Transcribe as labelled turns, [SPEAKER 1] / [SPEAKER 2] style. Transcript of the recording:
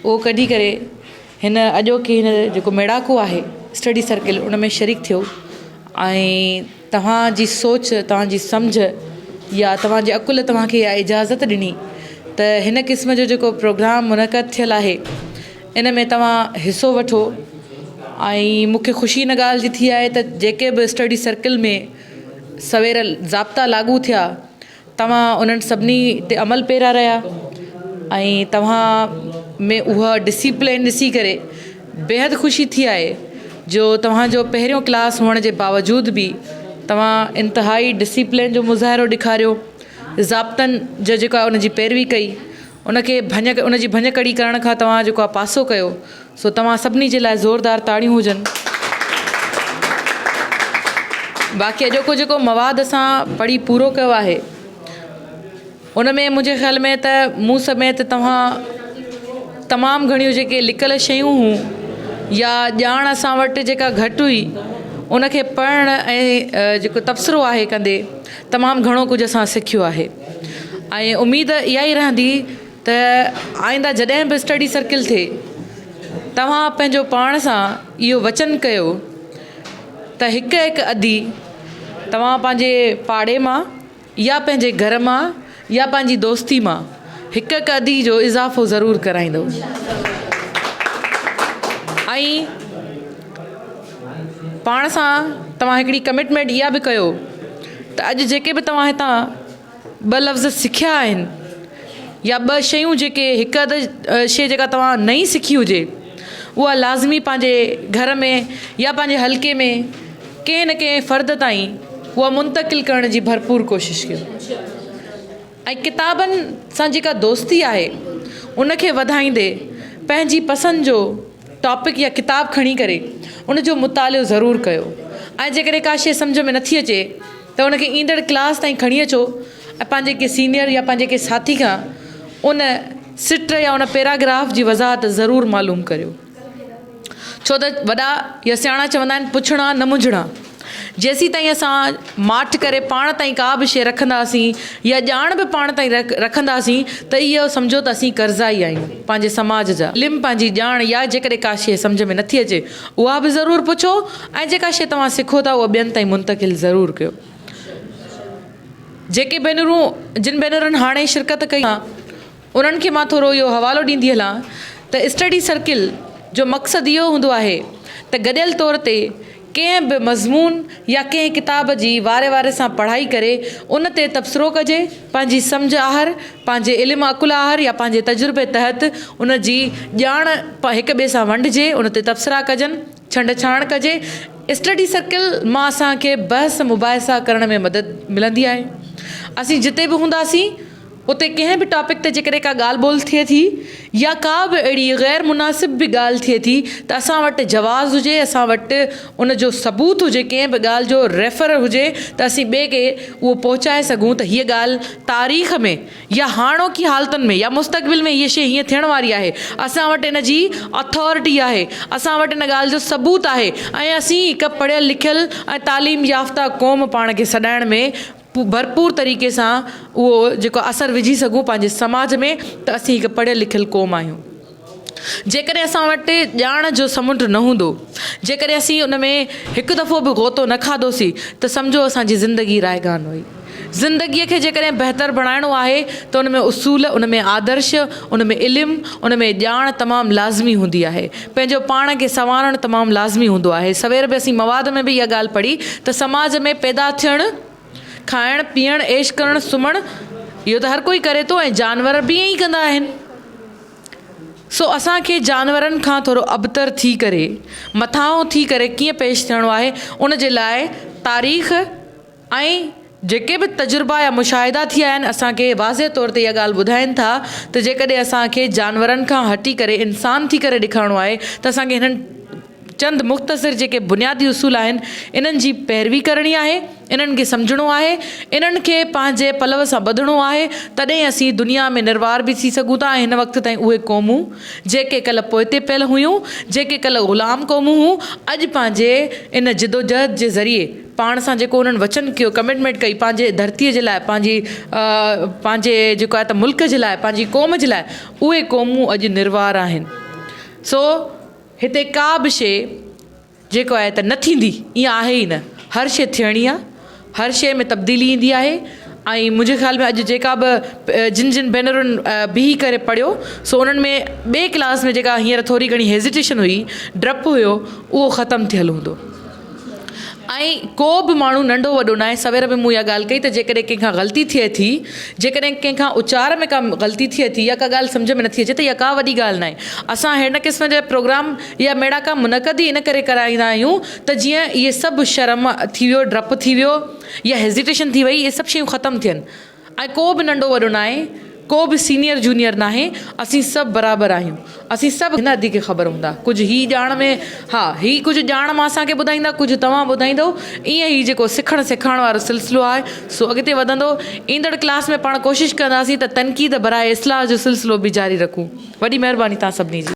[SPEAKER 1] उहो कढी करे हिन अॼोके हिन जेको मेड़ाको आहे स्टडी सर्किल उन में शरीक थियो ऐं तव्हांजी सोच, तव्हांजी सम्झ या तव्हांजे अकुल तव्हांखे इहा इजाज़त ॾिनी त हिन क़िस्म जो जेको प्रोग्राम मुनक़द थियल आहे इन में तव्हां हिसो वठो। ऐं मूंखे ख़ुशी इन ॻाल्हि जी थी आहे त जेके बि स्टडी सर्किल में सवेर ज़ाब्ता लागू थिया तव्हां उन्हनि सभिनी ते अमल पेरा रहिया ऐं तव्हां में उहा डिसिप्लिन ॾिसी करे बेहदि ख़ुशी थी आहे जो तव्हांजो पहिरियों क्लास हुअण जे बावजूदि बि तव्हां इंतिहाई डिसिप्लिन जो मुज़ाहिरो ॾेखारियो, ज़ाब्तनि जो जेका उनजी पैरवी कई, उनखे उनजी भञ कड़ी करण खां तव्हां जेको आहे पासो कयो। सो तव्हां सभिनी जे लाइ ज़ोरदार ताड़ियूं हुजनि। बाक़ी अॼोको जेको मवादु असां पढ़ी पूरो कयो आहे उन में मुंहिंजे ख़्याल में त मूं समेत तव्हां तमामु घणियूं जेके लिकियल शयूं हुयूं या ॼाण असां वटि जेका घटि हुई उनखे पढ़णु ऐं जेको तबसरो आहे कंदे तमामु घणो कुझु असां सिखियो आहे। ऐं उमेदु इहा ई रहंदी त आईंदा जॾहिं बि स्टडी सर्किल थिए तव्हां पंहिंजो पाण सां इहो वचन कयो त हिकु हिकु अधी तव्हां पंहिंजे पाड़े मां या पंहिंजे घर मां या पंहिंजी दोस्ती मां हिकु हिकु अधी जो इज़ाफ़ो ज़रूरु कराईंदो। ऐं पाण सां तव्हां हिकिड़ी कमिटमेंट इहा बि कयो त अॼु जेके बि तव्हां हितां ॿ लफ़्ज़ सिखिया आहिनि या ॿ शयूं जेके हिकु अधु शइ जेका तव्हां नई सिखी हुजे उहा लाज़मी पंहिंजे घर में या पंहिंजे हल्के में कंहिं न कंहिं फ़र्द ताईं उहा मुंतक़िल करण जी भरपूर कोशिशि कयो। ऐं किताबनि सां जेका दोस्ती आहे उनखे वधाईंदे पंहिंजी पसंदि जो टॉपिक या किताब खणी करे उनजो मुतालियो ज़रूरु कयो। ऐं जेकॾहिं का शइ सम्झ में नथी अचे त उनखे ईंदड़ क्लास ताईं खणी अचो ऐं पंहिंजे के सीनियर या पंहिंजे के साथी खां उन सिट या उन पैराग्राफ जी वज़ाहत ज़रूरु मालूम करियो। छो त वॾा या सियाणा चवंदा आहिनि पुछणा न मुंझणा। जेसीं ताईं असां माठ करे पाण ताईं का बि शइ रखंदासीं या ॼाण बि पाण ताईं रखंदासीं त इहो सम्झो त असीं कर्ज़ा ई आहियूं पंहिंजे समाज जा। इल्मु पंहिंजी ॼाण या जेकॾहिं का शइ सम्झ में नथी अचे उहा बि ज़रूरु पुछो ऐं जेका शइ तव्हां सिखो था उहा ॿियनि ताईं मुंतक़िल ज़रूरु कयो। जेके भेनरूं जिन भेनरुनि हाणे शिरकत कई आहे उन्हनि खे मां थोरो इहो हवालो ॾींदी हलां त स्टडी सर्किल जो मक़सदु इहो हूंदो आहे त गॾियल तौर ते कंहिं बि मज़मून या कंहिं किताब जी वारे वारे सां पढ़ाई करे उन ते तबसरो कजे, पंहिंजी सम्झ आहर, पंहिंजे इल्मु अकुल आहर या पंहिंजे तजुर्बे तहत उन जी ॼाण हिक ॿिए सां वंडिजे, उन ते तबसरा कजनि, छंड छाण कजे। स्टडी सर्किल मां असांखे बहस मुबाहिसा करण में मदद मिलंदी आहे। असीं जिते बि हूंदासीं उते कंहिं बि टॉपिक ते जेकॾहिं का ॻाल्हि ॿोल थिए थी या का बि अहिड़ी ग़ैर मुनासिब बि ॻाल्हि थिए थी त असां वटि जवाज़ हुजे, असां वटि उन जो सबूत हुजे, कंहिं बि ॻाल्हि जो रेफर हुजे त असीं ॿिए खे उहो पहुचाए सघूं त हीअ ॻाल्हि तारीख़ में या हाणोकी हालतुनि में या मुस्तक़बिल में हीअ शइ हीअं थियण वारी आहे, असां वटि इन जी अथॉरिटी आहे, असां वटि इन ॻाल्हि जो सबूत आहे ऐं असीं हिकु पढ़ियल लिखियल ऐं तालीम याफ़्ता क़ौम पाण खे सॾाइण में भरपूर तरीक़े सां उहो जेको असरु विझी सघूं पंहिंजे समाज में त असीं हिकु पढ़ियल लिखियल क़ौम आहियूं। जेकॾहिं असां वटि ॼाण जो समुंड न हूंदो, जेकॾहिं असीं उन में हिकु दफ़ो बि गोतो न खाधोसीं त सम्झो असांजी ज़िंदगी रायगान हुई। ज़िंदगीअ खे जेकॾहिं बहितर बणाइणो आहे त उन में उसूल, उन में आदर्श, उन में इल्मु, उन में ॼाण तमामु लाज़मी हूंदी आहे। पंहिंजो पाण खे संवारणु तमामु लाज़मी हूंदो आहे। सवेर बि असीं मवाद में बि इहा ॻाल्हि पढ़ी त समाज में पैदा थियणु, खाइणु पीअणु, ऐश करणु, सुम्हणु इहो त हर कोई करे थो ऐं जानवर बि ईअं ई कंदा आहिनि। सो असांखे जानवरनि खां थोरो अबतर थी करे, मथां थी करे कीअं पेश थियणो आहे उन जे लाइ तारीख़ ऐं जेके बि तजुर्बा या मुशाहिदा थी आया आहिनि असांखे वाज़े तौर ते इहा ॻाल्हि ॿुधाइनि था त जेकॾहिं असांखे जानवरनि खां हटी करे इंसान थी करे ॾेखारिणो आहे त असांखे हिननि चंद मुख़्तसिर जेके बुनियादी उसूल आहिनि इन्हनि जी पैरवी करणी आहे, इन्हनि खे सम्झणो आहे, इन्हनि खे पंहिंजे पलव सां ॿधणो आहे, तॾहिं असीं दुनिया में निर्वार बि थी सघूं था। हिन वक़्त ताईं उहे क़ौमूं जेके कल्ह पोइते पियल हुयूं, जेके कल्ह ग़ुलाम क़ौमूं हुयूं, अॼु पंहिंजे इन जिदोजहद जे ज़रिए पाण सां जेको उन्हनि वचन कयो, कमिटमेंट कई पंहिंजे धरतीअ जे लाइ, पंहिंजे जेको आहे त मुल्क जे लाइ, पंहिंजी क़ौम जे लाइ, उहे क़ौमूं अॼु निर्वार आहिनि। सो हिते का बि शइ जेको आहे त न थींदी ईअं आहे ई न, हर शइ थियणी आहे, हर शइ में तब्दीली ईंदी आहे। ऐं मुंहिंजे ख़्याल में अॼु जेका बि जिन भेनरुनि बीही करे पढ़ियो, सो उन्हनि में ॿिए क्लास में जेका हींअर थोरी घणी हेज़िटेशन हुई, डपु हुयो, उहो ख़तमु थियलु हूंदो। ऐं को बि माण्हू नंढो वॾो न आहे। सवेर में मूं इहा ॻाल्हि कई त जेकॾहिं कंहिंखां ग़लती थिए थी, जेकॾहिं कंहिंखां उचार में का ग़लती थिए थी या का ॻाल्हि सम्झ में नथी अचे त इहा का वॾी ॻाल्हि न आहे। असां हिन क़िस्म जा प्रोग्राम या मेड़ा का मुनक़द ई इन करे कराईंदा आहियूं त जीअं इहे सभु शर्म थी वियो, डपु थी वियो या हेज़िटेशन थी वई, इहे सभु शयूं ख़तमु थियनि। ऐं को बि नंढो वॾो न आहे, को बि सीनियर जूनियर न आहे, असीं सभु बराबरि आहियूं। असीं सभु हिन अदी खे ख़बर हूंदा, कुझु हीउ ॼाण में, हा हीउ कुझु ॼाण मां असांखे ॿुधाईंदा, कुझु तव्हां ॿुधाईंदो, ईअं ई जेको सिखणु सेखारण वारो सिलसिलो आहे सो अॻिते वधंदो। ईंदड़ क्लास में पाण कोशिशि कंदासीं त तनक़ीद बराए इस्लाह जो सिलसिलो बि जारी रखूं। वॾी महिरबानी तव्हां सभिनी जी।